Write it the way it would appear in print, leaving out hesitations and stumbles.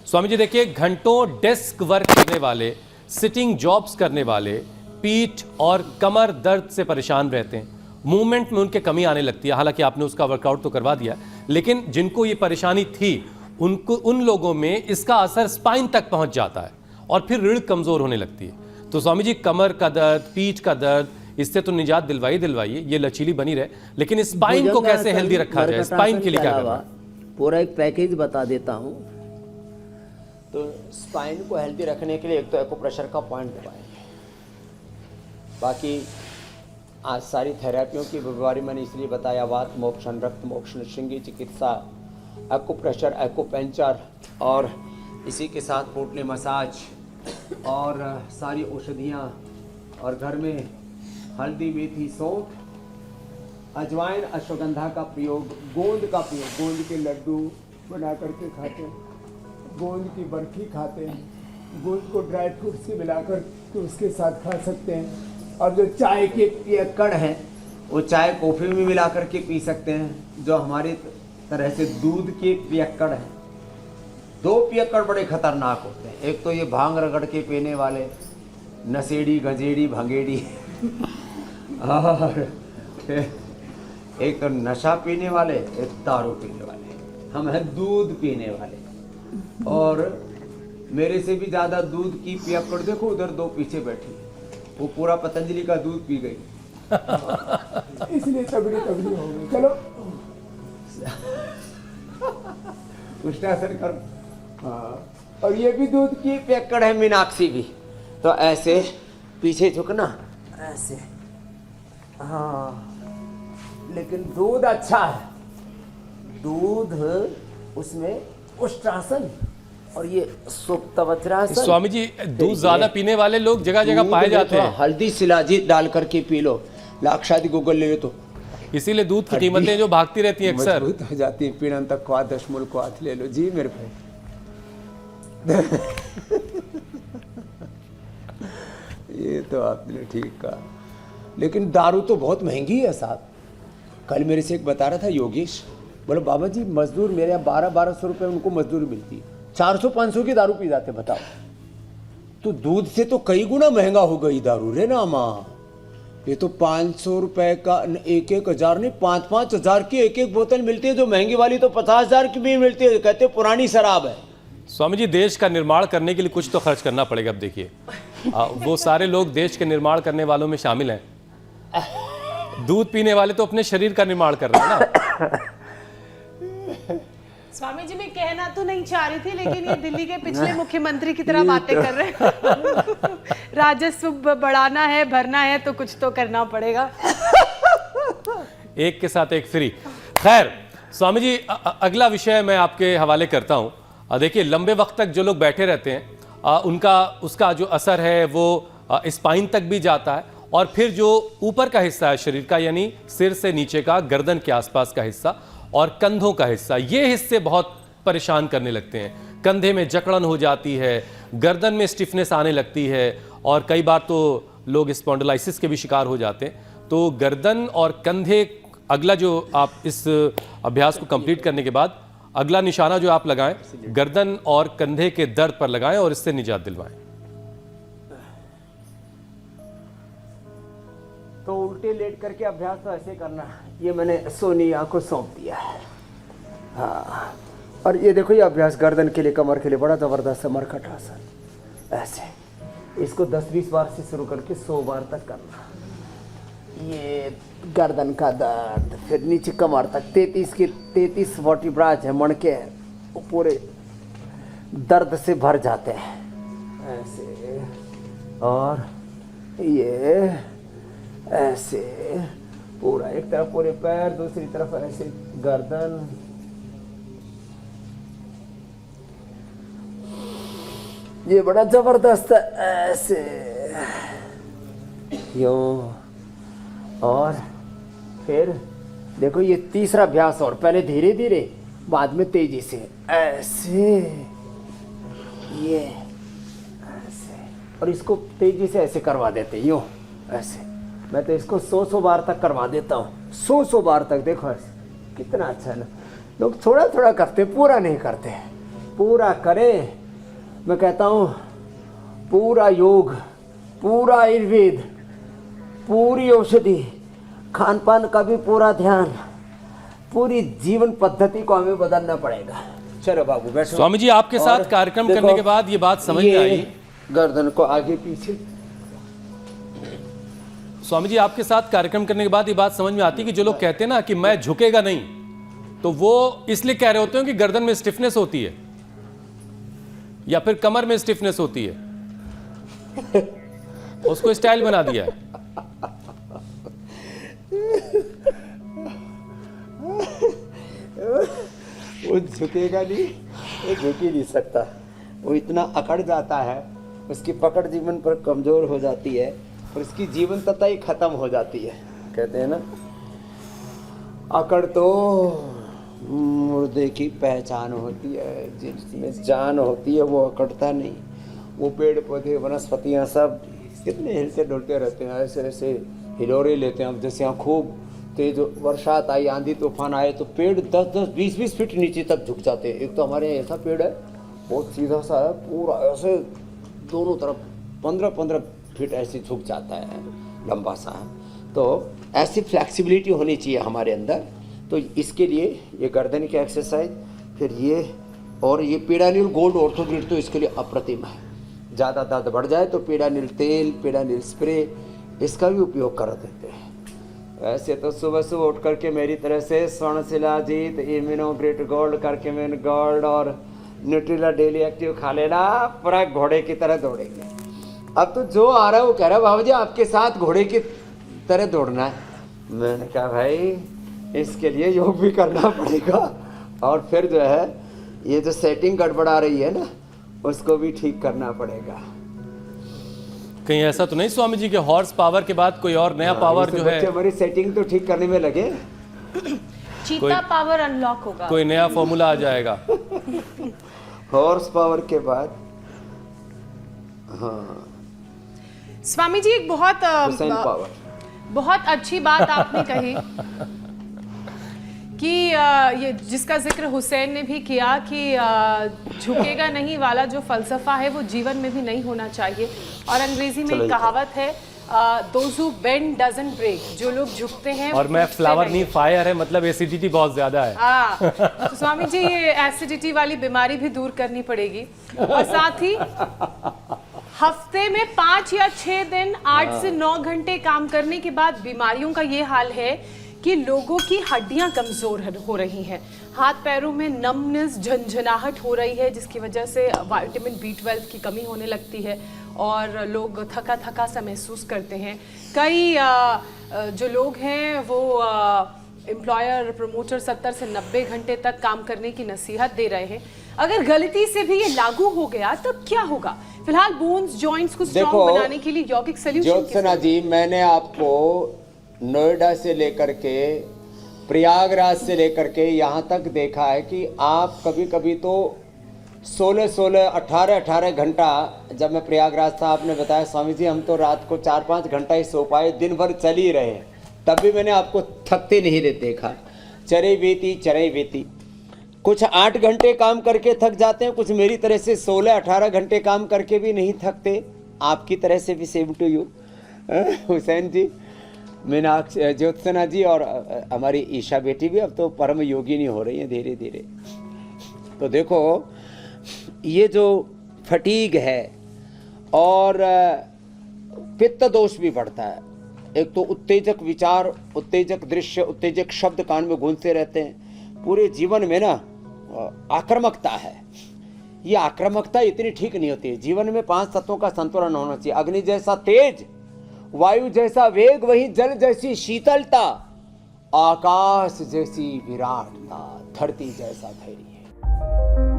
स्वामी जी देखिए, घंटों desk work करने वाले, सिटिंग जॉब्स करने वाले पीठ और कमर दर्द से परेशान रहते हैं, मूवमेंट में उनके कमी आने लगती है। हालांकि आपने उसका वर्कआउट तो करवा दिया, लेकिन जिनको ये परेशानी थी उन लोगों में इसका असर स्पाइन तक पहुंच जाता है और फिर रीढ़ कमजोर होने लगती है। तो स्वामी जी, कमर का दर्द, पीठ का दर्द, इससे तो निजात दिलवाइए, ये लचीली बनी रहे, लेकिन स्पाइन को कैसे हेल्दी रखा जाए, स्पाइन के लिए क्या करना? पूरा एक पैकेज बता देता हूँ। तो स्पाइन को हेल्दी रखने के लिए एक तो एक्यूप्रेशर का पॉइंट दबाएंगे। बाकी आज सारी थेरेपियों की बारे मैंने इसलिए बताया, वात मोक्षण, रक्त मोक्षण, श्रृंगी चिकित्सा, एक्यूप्रेशर, एक्यूपेंचर और इसी के साथ पोटली मसाज और सारी औषधियाँ, और घर में हल्दी, मेथी, सौंठ, अजवाइन, अश्वगंधा का प्रयोग, गोंद का प्रयोग, गोंद के लड्डू बना करके खाते हैं, गोंद की बर्फी खाते हैं, गोंद को ड्राई फ्रूट से मिलाकर तो उसके साथ खा सकते हैं। और जो चाय के पियक्कड़ हैं वो चाय कॉफ़ी में मिला करके पी सकते हैं। जो हमारी तरह से दूध के पियक्कड़ हैं, दो पियक्कड़ बड़े खतरनाक होते हैं। एक तो ये भांग रगड़ के पीने वाले, नशेड़ी, गंजेड़ी, भंगेड़ी और एक तो नशा पीने वाले, एक दारू पीने वाले। हम हैं दूध पीने वाले। और मेरे से भी ज़्यादा दूध की पियक्कड़ देखो, उधर दो पीछे बैठी, वो पूरा पतंजलि का दूध पी गई इसलिए तगड़ी हो गई। चलो उष्णासन कर। हाँ, और ये भी दूध की पियक्कड़ है, मीनाक्षी भी। तो ऐसे पीछे झुकना, ऐसे। हाँ, लेकिन दूध अच्छा है, दूध उसमें उष्ट्रासन और ये सुप्त वज्रासन। स्वामी जी, दूध ज्यादा पीने वाले लोग जगह जगह पाए जाते हैं। हल्दी शिलाजीत डाल करके पी लो, लाक्षादि गूगल ले लो, तो इसीलिए दूध की कीमतें जो भागती रहती हैं अक्सर मजबूत हो जाती है। पीड़न तक क्वा दशमूल को हाथ ले लो जी मेरे भाई ये तो आपने ठीक कहा, लेकिन दारू तो बहुत महंगी है साहब। कल मेरे से एक बता रहा था योगेश, बोले बाबा जी मजदूर मेरे यहाँ 1200 रुपये उनको मजदूरी मिलती है, 400-500 की दारू पी जाते, बताओ। तो दूध से तो कई गुना महंगा हो गई दारू रे ना माँ। ये तो 500 रुपए का 1,000 नहीं, 5-5 हजार की एक बोतल मिलती है। जो महंगी वाली तो 50,000 की भी मिलती है, कहते पुरानी शराब है। स्वामी जी, देश का निर्माण करने के लिए कुछ तो खर्च करना पड़ेगा। अब देखिए, वो सारे लोग देश के निर्माण करने वालों में शामिल हैं। दूध पीने वाले तो अपने शरीर का निर्माण कर रहे हैं ना। स्वामी जी, मैं कहना तो नहीं चाह रही थी, लेकिन ये दिल्ली के पिछले मुख्यमंत्री की तरह बातें कर रहे हैं। राजस्व बढ़ाना है, भरना है, तो कुछ तो करना पड़ेगा। एक के साथ एक फ्री। खैर स्वामी जी, अगला विषय मैं आपके हवाले करता हूं। देखिए, लंबे वक्त तक जो लोग बैठे रहते हैं उसका जो असर है वो स्पाइन तक भी जाता है, और फिर जो ऊपर का हिस्सा है शरीर का, यानी सिर से नीचे का, गर्दन के आसपास का हिस्सा और कंधों का हिस्सा, ये हिस्से बहुत परेशान करने लगते हैं। कंधे में जकड़न हो जाती है, गर्दन में स्टिफनेस आने लगती है, और कई बार तो लोग स्पॉन्डिलाइसिस के भी शिकार हो जाते हैं। तो गर्दन और कंधे, अगला जो आप इस अभ्यास को कंप्लीट करने के बाद अगला निशाना जो आप लगाएं, गर्दन और कंधे के दर्द पर लगाएं और इससे निजात दिलवाएं। तो उल्टे लेट करके अभ्यास तो ऐसे करना। ये मैंने सोनिया को सौंप दिया है। हाँ, और ये देखो, ये अभ्यास गर्दन के लिए, कमर के लिए बड़ा जबरदस्त है, मरकट आसन। ऐसे इसको 10-20 बार से शुरू करके 100 बार तक करना। ये गर्दन का दर्द, फिर नीचे कमर तक 33 वर्टिब्राज है, मणके हैं, वो पूरे दर्द से भर जाते हैं ऐसे। और ये ऐसे पूरा, एक तरफ पूरे पैर, दूसरी तरफ ऐसे गर्दन। ये बड़ा जबरदस्त है, ऐसे यूं। और फिर देखो, ये तीसरा अभ्यास, और पहले धीरे धीरे, बाद में तेजी से, ऐसे, ये ऐसे, और इसको तेजी से ऐसे करवा देते, यूं ऐसे। मैं तो इसको 100 बार तक करवा देता हूँ, 100 बार तक। देखो कितना अच्छा है ना। लोग थोड़ा थोड़ा करते, पूरा नहीं करते। पूरा करे। मैं कहता हूँ पूरा योग, पूरा आयुर्वेद, पूरी औषधि, खान पान का भी पूरा ध्यान, पूरी जीवन पद्धति को हमें बदलना पड़ेगा। चलो बाबू बैठो। स्वामी जी, आपके साथ और कार्यक्रम देखो, करने के बाद ये बात समझ में ये आई। गर्दन को आगे पीछे। स्वामी जी, आपके साथ कार्यक्रम करने के बाद ये बात समझ में आती है कि जो लोग कहते हैं ना कि मैं झुकेगा नहीं, तो वो इसलिए कह रहे होते हैं कि गर्दन में स्टिफनेस होती है या फिर कमर में स्टिफनेस होती है, उसको स्टाइल बना दिया है। वो झुकेगा नहीं, वो झुक ही नहीं सकता, वो इतना अकड़ जाता है, उसकी पकड़ जीवन पर कमजोर हो जाती है और उसकी जीवंतता ही खत्म हो जाती है। कहते हैं ना, अकड़ तो मुर्दे की पहचान होती है, जिसमें जान होती है वो अकड़ता नहीं। वो पेड़ पौधे वनस्पतियाँ सब कितने हिलते डुलते रहते हैं, ऐसे ऐसे हिलोरे लेते हैं। अब जैसे यहाँ खूब तेज बरसात आई, आंधी तूफान आए तो पेड़ 10-10, 20-20 फीट नीचे तक झुक जाते हैं। एक तो हमारे यहाँ ऐसा पेड़ है, बहुत सीधा सा है, पूरा ऐसे दोनों तरफ 15-15 फीट ऐसे झुक जाता है, लंबा सा है। तो ऐसी फ्लेक्सिबिलिटी होनी चाहिए हमारे अंदर। तो इसके लिए ये गर्दन की एक्सरसाइज, फिर ये और ये पीडानिल गोल्ड ऑर्थोग्रिड तो इसके लिए अप्रतिम है। ज़्यादा दर्द बढ़ जाए तो पीडानिल तेल, पीडानिल स्प्रे, इसका भी उपयोग कर देते हैं। ऐसे तो सुबह सुबह उठ करके मेरी तरह से स्वर्ण शिलाजीत, इम्यूनोग्रेट गोल्ड करके मैंने गोल्ड और न्यूट्रिला डेली एक्टिव खा लेना, पूरा घोड़े की तरह दौड़ेंगे। अब तो जो आ रहा है वो कह रहा है बाबू जी आपके साथ घोड़े की तरह दौड़ना है। मैंने कहा भाई इसके लिए योग भी करना पड़ेगा और फिर जो है ये जो सेटिंग गड़बड़ा रही है ना उसको भी ठीक करना पड़ेगा। कहीं ऐसा तो नहीं स्वामी जी के हॉर्स पावर के बाद कोई और नया पावर जो है, हमारी सेटिंग तो ठीक करने में लगे, चीता पावर अनलॉक होगा, कोई नया फॉर्मूला आ जाएगा। हॉर्स पावर के बाद हाँ स्वामी जी एक हुसैन पावर। बहुत अच्छी बात आपने कही कि ये जिसका जिक्र हुसैन ने भी किया कि झुकेगा नहीं वाला जो फलसफा है वो जीवन में भी नहीं होना चाहिए। और अंग्रेजी में एक कहावत है, those who bend doesn't break, जो लोग झुकते हैं और मैं फ्लावर नहीं फायर है, मतलब एसिडिटी बहुत ज्यादा है। तो स्वामी जी ये एसिडिटी वाली बीमारी भी दूर करनी पड़ेगी। और साथ ही हफ्ते में 5 या 6 दिन 8 से 9 घंटे काम करने के बाद बीमारियों का ये हाल है कि लोगों की हड्डियां कमजोर हो रही हैं, हाथ पैरों में नमनेस, झंझनाहट हो रही है, जिसकी वजह से विटामिन B12 की कमी होने लगती है और लोग थका थका सा महसूस करते हैं। कई जो लोग हैं वो एम्प्लॉयर प्रमोटर 70 से 90 घंटे तक काम करने की नसीहत दे रहे हैं। अगर गलती से भी ये लागू हो गया तब क्या होगा? फिलहाल बोन्स जॉइंट्स को स्ट्रॉन्ग बनाने के लिए यौगिक सॉल्यूशन। ज्योत्सना जी, मैंने आपको नोएडा से लेकर के प्रयागराज से लेकर के यहाँ तक देखा है कि आप कभी कभी तो 16-16, 18-18 घंटा, जब मैं प्रयागराज था आपने बताया स्वामी जी हम तो रात को 4-5 घंटा ही सो पाए, दिन भर चल ही रहे, तब भी मैंने आपको थकते नहीं देखा। चरे बेती कुछ 8 घंटे काम करके थक जाते हैं, कुछ मेरी तरह से 16-18 घंटे काम करके भी नहीं थकते। आपकी तरह से भी सेम टू यू हुसैन जी, मीनाक्षी, ज्योत्सना जी और हमारी ईशा बेटी भी अब तो परम योगिनी हो रही है धीरे धीरे। तो देखो ये जो फटीग है और पित्त दोष भी बढ़ता है। एक तो उत्तेजक विचार, उत्तेजक दृश्य, उत्तेजक शब्द कान में गूंजते रहते हैं। पूरे जीवन में ना आक्रामकता है, ये आक्रामकता इतनी ठीक नहीं होती है। जीवन में 5 तत्वों का संतुलन होना चाहिए। अग्नि जैसा तेज, वायु जैसा वेग, वही जल जैसी शीतलता, आकाश जैसी विराटता, धरती जैसा धैर्य।